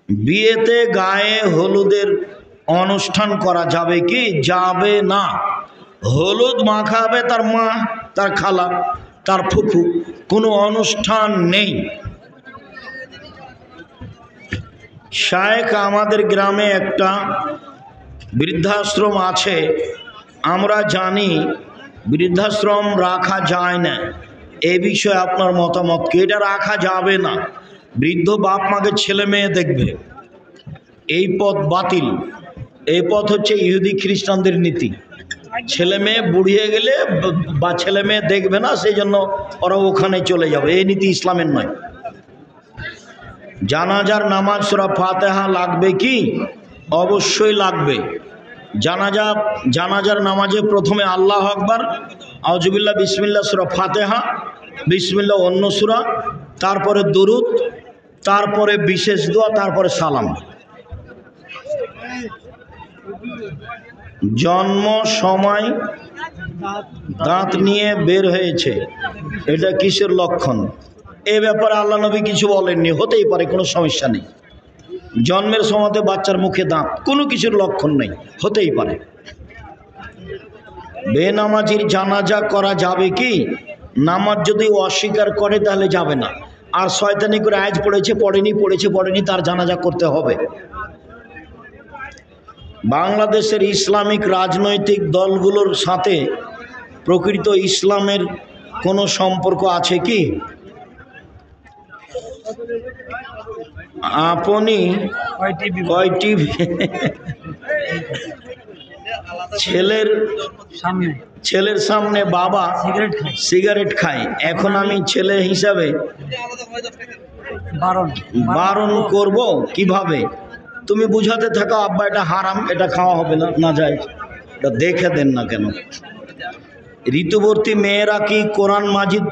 বিয়েতে গায়ে হলুদের অনুষ্ঠান করা যাবে কি? যাবে না। হলুদ মাখাবে তার মা, তার খালা, তার ফুফু, কোনো অনুষ্ঠান নেই। শায়েখ আমাদের গ্রামে একটা বৃদ্ধাশ্রম আছে, আমরা জানি বৃদ্ধাশ্রম রাখা যায় না। এ বিষয়ে আপনার মতামত কি? এটা রাখা যাবে না। বৃদ্ধ বাপ মাকে ছেলে মেয়ে দেখবে, এই পথ বাতিল। এই পথ হচ্ছে ইহুদি খ্রিস্টানদের নীতি। ছেলে মেয়ে বুড়িয়ে গেলে বা ছেলে মেয়ে দেখবে না, সেই জন্য ওরা ওখানে চলে যাবে। এই নীতি ইসলামের নয়। জানাজার নামাজ সূরা ফাতিহা লাগবে কি? অবশ্যই লাগবে। জানাজার নামাজে প্রথমে আল্লাহু আকবার, আউযুবিল্লাহ, বিসমিল্লাহ, সূরা ফাতিহা, বিসমিল্লাহ অন্য সূরা, তারপরে দুরূদ, তারপরে বিশেষ দোয়া, তারপরে সালাম। জন্ম সময় দাঁত নিয়ে বের হয়েছে, এটা কিসের লক্ষণ? এ ব্যাপারে আল্লাহ নবী কিছু বলেননি। হতেই পারে, কোনো সমস্যা নেই। জন্মের সময়তে বাচ্চার মুখে দাঁত কোনো কিছুর লক্ষণ নেই, হতেই পারে। বেনামাজির জানাজা করা যাবে কি? নামাজ যদি অস্বীকার করে তাহলে যাবে না। আর শয়তানি করে আয়াত পড়েছে পড়েনি, তার জানাজা করতে হবে। বাংলাদেশের ইসলামিক রাজনৈতিক দলগুলোর সাথে প্রকৃত ইসলামের কোনো সম্পর্ক আছে কি? আপনি কয়টি ছেলের সামনে বাবা সিগারেট খায়, এখন আমি ছেলে হিসাবে বারণ করব কিভাবে? তুমি বুঝাতে থাকো, আব্বা এটা হারাম, এটা খাওয়া হবে না, না যায়, এটা দেখে দেন না কেন? ঋতুবর্তী মেয়েরা কি কোরআন মাজিদ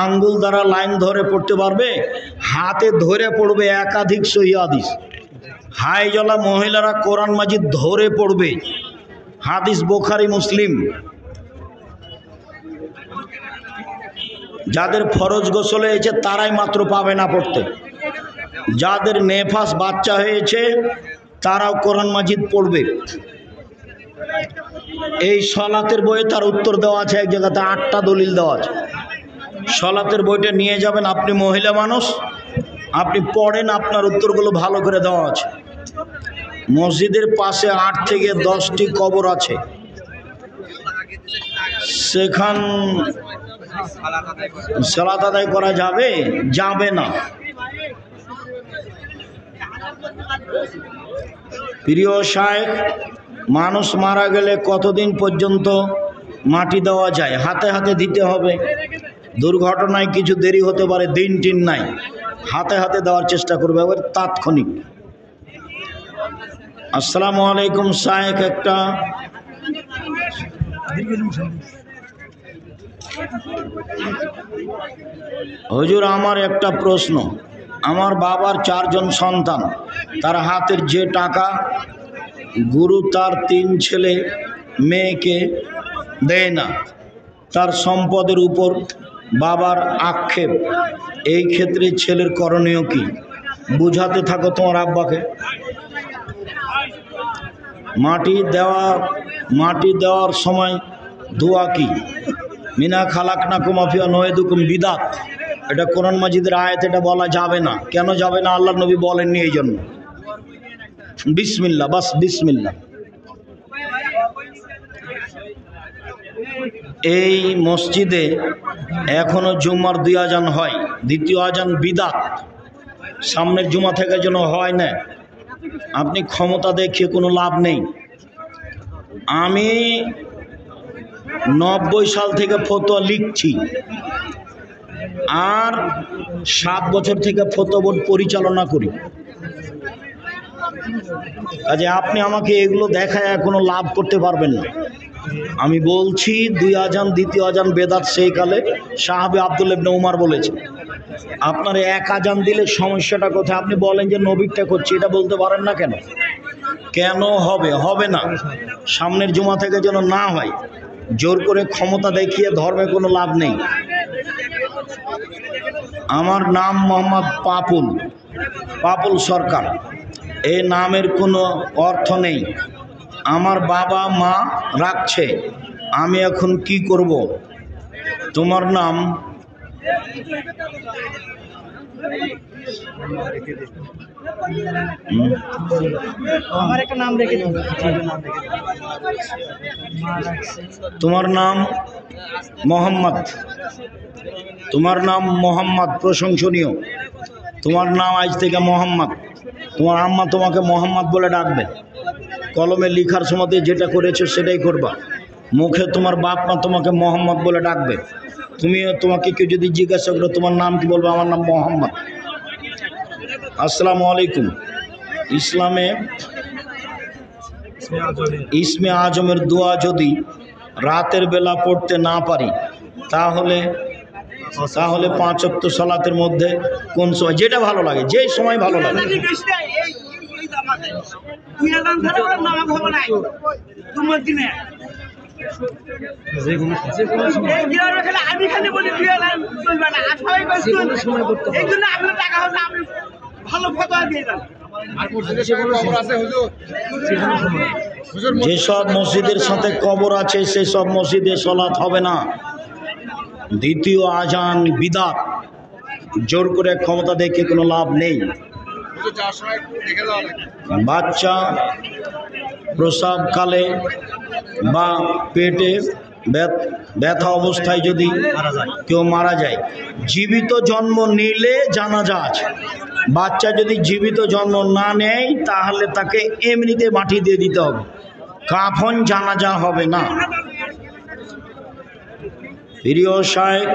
আঙ্গুল দ্বারা লাইন ধরে পড়তে পারবে? হাতে ধরে পড়বে, একাধিক সহিহ হাদিস। হাইজলা মহিলারা কোরআন মাজিদ ধরে পড়বে, হাদিস বুখারী মুসলিম। যাদের ফরজ গোসল হয়েছে তারাই মাত্র পাবে না পড়তে। যাদের নেফাস বাচ্চা হয়েছে তারাও কোরআন মাজিদ পড়বে। এই সলাতের বইয়ে তার উত্তর দেওয়া আছে, এক জায়গাতে 8টা দলিল দেওয়া আছে। সলাতের বইটা নিয়ে যাবেন, আপনি মহিলা মানুষ, আপনি পড়েন, আপনার উত্তরগুলো ভালো করে দেওয়া আছে। মসজিদের পাশে 8 থেকে 10টি কবর আছে, সেখান সালাত আদায় করা যাবে? যাবে না। প্রিয় শায়েখ, মানুষ মারা গেলে কতদিন পর্যন্ত মাটি দেওয়া যায়? হাতে হাতে দিতে হবে। দুর্ঘটনায় কিছু দেরি হতে পারে, দিন টিন নাই, হাতে হাতে দেওয়ার চেষ্টা করবে, এবার তাৎক্ষণিক। আসসালামু আলাইকুম শায়েখ, একটা হুজুর আমার একটা প্রশ্ন। আমার বাবার 4 জন সন্তান, তার হাতের যে টাকা গুরু তার 3 ছেলে মেয়েকে দেয় না, তার সম্পদের উপর বাবার আক্ষেপ, এই ক্ষেত্রে ছেলের করণীয় কি? বুঝাতে থাকো তোমার আব্বাকে। মাটি দেওয়ার সময় দোয়া কি? মিনা খালাকনাকুম ফিয়া নুইদুকুম বিদাত, এটা কোরআন মাজিদের আয়াত, এটা বলা যাবে না। কেন যাবে না? আল্লাহর নবী বলেননি, এই জন্য। বিসমিল্লাহ, বাস বিসমিল্লাহ। এই মসজিদে এখনো জুমার 2 আজান হয়, দ্বিতীয় আজান বিদাত, সামনের জুমা থেকে যেন হয় না। আপনি ক্ষমতা দেখিয়ে কোনো লাভ নেই। আমি 90 সাল থেকে ফতোয়া লিখছি, আর 7 বছর থেকে ফতোয়া বোর্ড পরিচালনা করি। কাজে আপনি আমাকে এগুলো দেখায় কোনো লাভ করতে পারবেন না। আমি বলছি 2 আজান, দ্বিতীয় আজান বেদাত, সেই কালে সাহাবী আব্দুল্লাহ ইবনে উমর বলেছে। আপনার 1 আজান দিলে সমস্যাটা কোথায়? আপনি বলেন যে নবীরটা করছি, এটা বলতে পারেন না কেন? কেন হবে না? সামনের জুমা থেকে যেন না হয়। জোর করে ক্ষমতা দেখিয়ে ধর্মে কোনো লাভ নেই। আমার নাম মোহাম্মদ পাপুল সরকার। এই নামের কোনো অর্থ নেই। আমার বাবা মা রাখছে, আমি এখন কি করব? তোমার নাম তোমার নাম মোহাম্মদ, তোমার নাম মোহাম্মদ, প্রশংসনীয়। তোমার নাম আজ থেকে মোহাম্মদ। তোমার আম্মা তোমাকে মোহাম্মদ বলে ডাকবে। কলমে লেখার সময় যেটা করেছো সেটাই করবা। মুখে তোমার বাপ মা তোমাকে মোহাম্মদ বলে ডাকবে। তোমাকে কেউ যদি জিজ্ঞাসা করো তোমার নাম কি, বলবে আমার নাম মোহাম্মদ। আসসালামু আলাইকুম। ইসলামে ইসমে আজমের দোয়া যদি রাতের বেলা পড়তে না পারি তাহলে 5 ওয়াক্ত সালাতের মধ্যে কোন সময়, যেটা ভালো লাগে, যে সময় ভালো লাগে। যেসব মসজিদের সাথে কবর আছে সেসব মসজিদে সালাত হবে না। দ্বিতীয় আজান বিদআত, জোর করে ক্ষমতা দেখে কোনো লাভ নেই। বাচ্চা প্রসবকালে বা পেটে ব্যথা অবস্থায় যদি কেউ মারা যায়, জীবিত জন্ম নিলে জানাজা আছে। বাচ্চা যদি জীবিত জন্ম না নেয় তাহলে তাকে এমনিতে মাটি দিয়ে দিতে হবে, কাফন জানাজা হবে না। প্রিয় শায়েখ